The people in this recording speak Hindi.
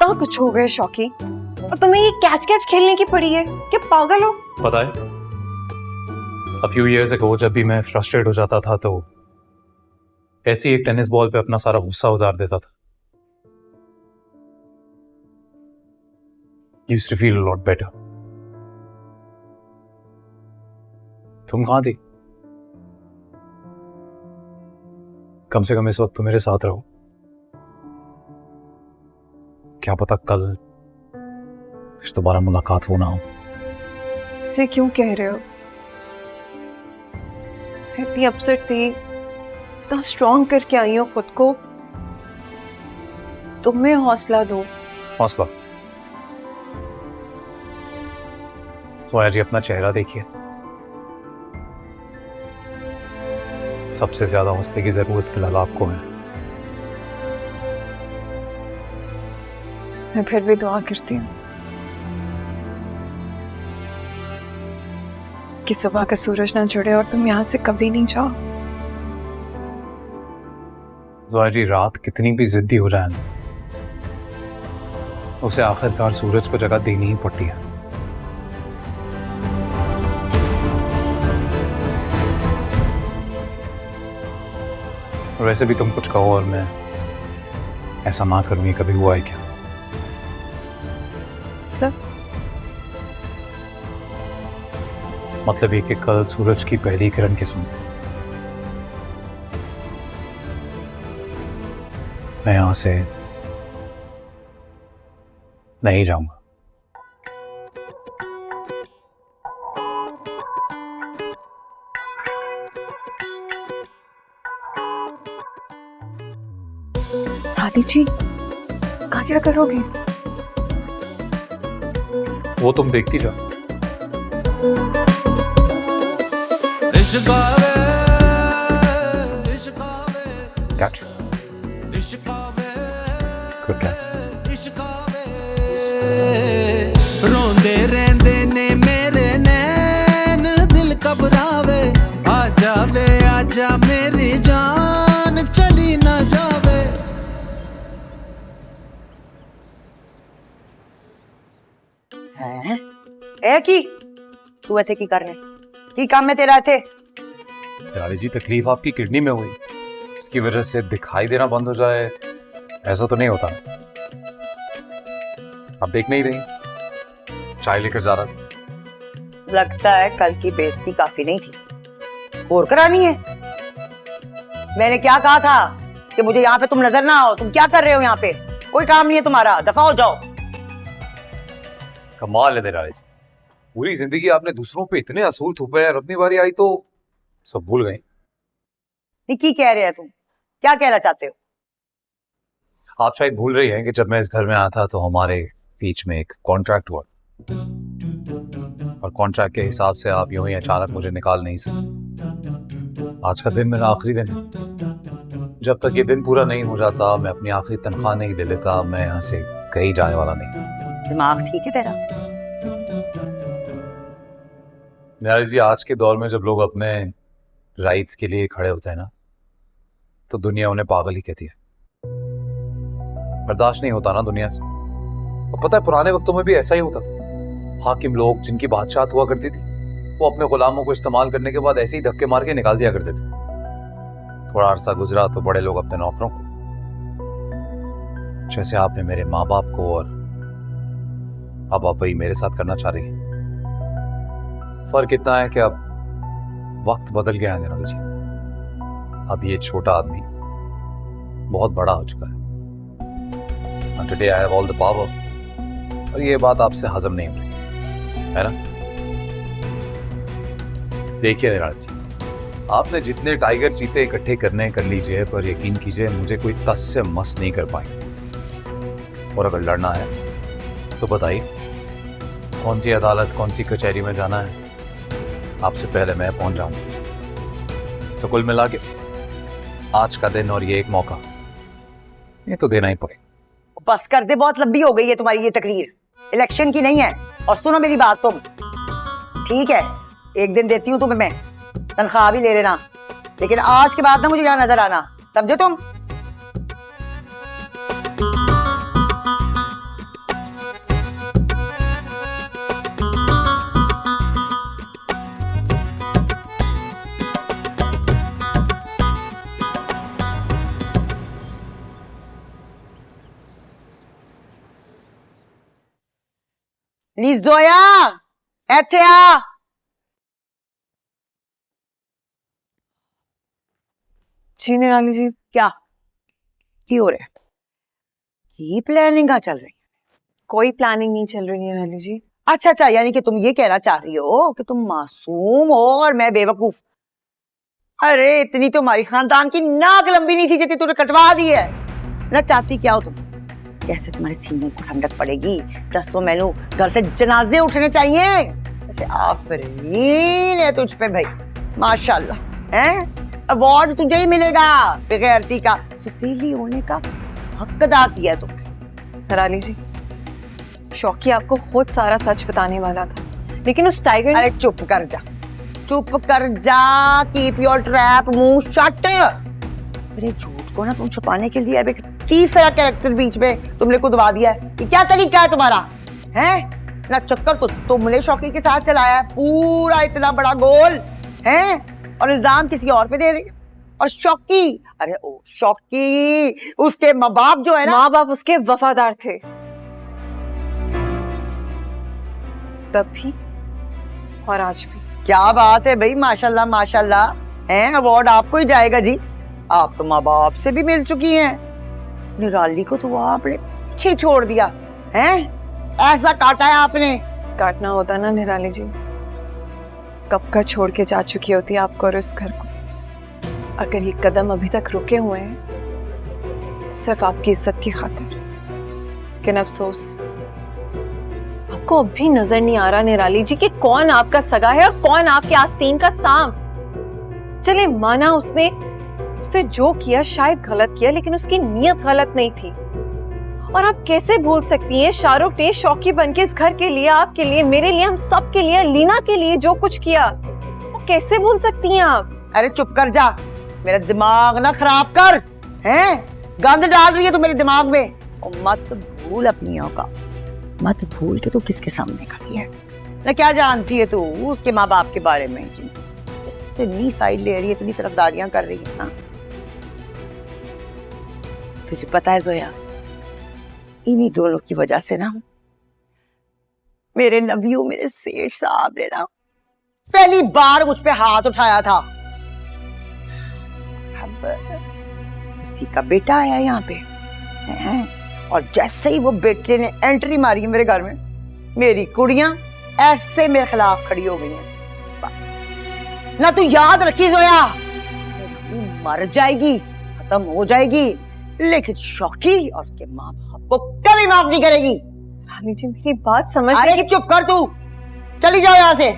क्या कुछ हो गए शौकी, और तुम्हें ये कैच कैच खेलने की पड़ी है, क्या पागल हो? पता है a few years ago जब भी मैं फ्रस्ट्रेट हो जाता था तो ऐसी एक टेनिस बॉल पे अपना सारा गुस्सा उतार देता था. Used to feel a lot better. तुम कहां थी? कम से कम इस वक्त तो मेरे साथ रहो. क्या पता कल फिर दोबारा मुलाकात हो ना हो. इससे क्यों कह रहे हो? इतनी अपसेट थी, इतना स्ट्रॉन्ग करके आई हो खुद को. तुम्हें हौसला दो. हौसला? सोया जी अपना चेहरा देखिए. सबसे ज्यादा हौसले की जरूरत फिलहाल आपको है. मैं फिर भी दुआ करती हूँ कि सुबह का सूरज ना चढ़े और तुम यहाँ से कभी नहीं जाओ. जोया जी रात कितनी भी जिद्दी हो जाए ना, उसे आखिरकार सूरज को जगह देनी ही पड़ती है. और वैसे भी तुम कुछ कहो और मैं ऐसा ना करूं, ये कभी हुआ है क्या? मतलब ये कि कल सूरज की पहली किरण के समय मैं यहां से नहीं जाऊंगा. रानी जी, क्या करोगे? वो तुम देखती जाओ. Catch. Good catch. रोंदे रहंदे ने मेरे नैन, दिल घबरावे. आ जावे आजा मेरी जान, चली ना जावे. हैं? ए की तू ऐसे की कर रहे? की काम में तेरा थे? रानी जी तकलीफ आपकी किडनी में हुई, उसकी वजह से दिखाई देना बंद हो जाए, ऐसा तो नहीं होता. आप देख नहीं रही, चाय लेकर जा रहा था. लगता है कल की बेइज्जती काफी नहीं थी, और करानी है. मैंने क्या कहा था कि मुझे यहाँ पे तुम नजर ना आओ. तुम क्या कर रहे हो यहाँ पे? कोई काम नहीं है तुम्हारा, दफा हो जाओ. कमाल है रानी जी, पूरी जिंदगी आपने दूसरों पे इतने असूल थोपे और अपनी बारी आई तो सब भूल गई. की कह रहे हैं तुम? क्या कहना चाहते हो? आप शायद भूल रही हैं कि जब मैं इस घर में आया था तो हमारे बीच में एक कॉन्ट्रैक्ट हुआ, और कॉन्ट्रैक्ट के हिसाब से आप यूं ही अचानक मुझे निकाल नहीं सकते. आज का दिन मेरा आखिरी दिन है. जब तक ये दिन पूरा नहीं हो जाता मैं अपनी आखिरी तनख्वाह नहीं ले लेता, मैं यहाँ से कहीं जाने वाला नहीं. दिमाग ठीक है तेरा? निहारी जी, आज के दौर में जब लोग अपने राइट्स के लिए खड़े होते हैं ना, तो दुनिया उन्हें पागल ही कहती है. बर्दाश्त नहीं होता ना दुनिया से. और पता है पुराने वक्तों में भी ऐसा ही होता था. हाकिम लोग जिनकी बादशाहत हुआ करती थी, वो अपने गुलामों को इस्तेमाल करने के बाद ऐसे ही धक्के मार के निकाल दिया करते थे. थोड़ा अरसा गुजरा तो बड़े लोग अपने नौकरों को, जैसे आपने मेरे माँ बाप को, और अब आप वही मेरे साथ करना चाह रही हैं. फर्क इतना है कि अब वक्त बदल गया है निराला जी. अब ये छोटा आदमी बहुत बड़ा हो चुका है. And today I have all the power. और ये बात आपसे हजम नहीं हो रही है ना? देखिए निराला जी, आपने जितने टाइगर चीते इकट्ठे करने कर लीजिए, पर यकीन कीजिए मुझे कोई तस से मस नहीं कर पाएंगे. और अगर लड़ना है तो बताइए कौन सी अदालत, कौन सी कचहरी में जाना है, आपसे पहले मैं पहुंच जाऊंगा. सो कुल मिला के आज का दिन और ये एक मौका, ये तो देना ही पड़ेगा. बस कर दे, बहुत लंबी हो गई है तुम्हारी ये तकरीर. इलेक्शन की नहीं है. और सुनो मेरी बात, तुम ठीक है, एक दिन देती हूँ तुम्हें मैं, तनख्वाह भी ले लेना, लेकिन आज के बाद ना मुझे यहाँ नजर आना, समझे तुम? नी जोया इथे आ। जी निराली जी। क्या की हो रहा है? की प्लानिंग चल रही है? कोई प्लानिंग नहीं चल रही निराली जी। अच्छा अच्छा, यानी कि तुम ये कहना चाह रही हो कि तुम मासूम हो और मैं बेवकूफ। अरे इतनी तो हमारी खानदान की नाक लंबी नहीं थी जितनी तूने कटवा दी है ना। चाहती क्या हो तुम? कैसे तुम्हारे सीने को ठंडक पड़ेगी? दसो मैनू घर से जनाजे उठने चाहिए। ऐसे आफरीन है तुझ पे भाई, माशाल्लाह। हैं अवार्ड तुझे ही मिलेगा बेगैरती का। सुतीली होने का हक अदा किया तुमने। निराली जी, शौकी आपको खुद सारा सच बताने वाला था, लेकिन उस टाइगर ने... अरे चुप कर जा, चुप कर जा। कीप योर ट्रैप मुंह शट। मेरे झूठ को ना तुम छुपाने के लिए अब एक तीसरा कैरेक्टर बीच में तुमने कुदवा दिया है। ये क्या तरीका है तुम्हारा? हैं ना, चक्कर तो तुमने शौकी के साथ चलाया है पूरा इतना बड़ा गोल हैं, और इल्जाम किसी और पे दे रही है। और शौकी, अरे ओ शौकी, उसके माँ बाप जो है ना, माँ बाप उसके वफादार थे तब भी और आज भी। क्या बात है भाई, माशाल्लाह माशाल्लाह। हैं अवार्ड आपको ही जाएगा जी। आप तो माँ बाप से भी मिल चुकी हैं। निराली को तो आपने पीछे छोड़ दिया हैं, ऐसा काटा है आपने। काटना होता ना निराली जी, कब का छोड़ के जा चुकी होती आपको और इस घर को। अगर ये कदम अभी तक रुके हुए हैं तो सिर्फ आपकी इज्जत की खातिर। लेकिन अफसोस, आपको अब भी नजर नहीं आ रहा निराली जी कि कौन आपका सगा है और कौन आपके आस्तीन का सांप। चले माना उसने जो किया शायद गलत किया, लेकिन उसकी नीयत गलत नहीं थी। और आप कैसे भूल सकती हैं शाहरुख ने शौकी बनके इस घर के लिए, आपके लिए, मेरे लिए, हम सब के लिए, लीना के लिए जो कुछ किया, वो कैसे भूल सकती हैं आप? अरे चुप कर जा, मेरा दिमाग ना खराब कर। हैं गंद डाल रही है तू मेरे दिमाग में। और मत भूल अपनी औकात, मत भूल के तू किसके सामने खड़ी है ना। क्या जानती है तू उसके माँ बाप के बारे में? इतनी साइड ले रही है, इतनी तरफदारियां कर रही है ना। तुझे पता है जोया, इन्हीं दोनों की वजह से ना मेरे नव्यू, मेरे सेठ साहब ने ना पहली बार मुझ पे हाथ उठाया था। अब उसी का बेटा आया यहाँ पे हैं? और जैसे ही वो बेटे ने एंट्री मारी है मेरे घर में, मेरी कुड़ियां ऐसे मेरे खिलाफ खड़ी हो गई हैं। ना तू याद रखी जोया, मर जाएगी, खत्म हो जाएगी, लेकिन शौकी और उसके माँ बाप को कभी माफ नहीं करेगी। रानी जी मेरी बात समझ। अरे चुप कर तू, चली जाओ यहाँ से।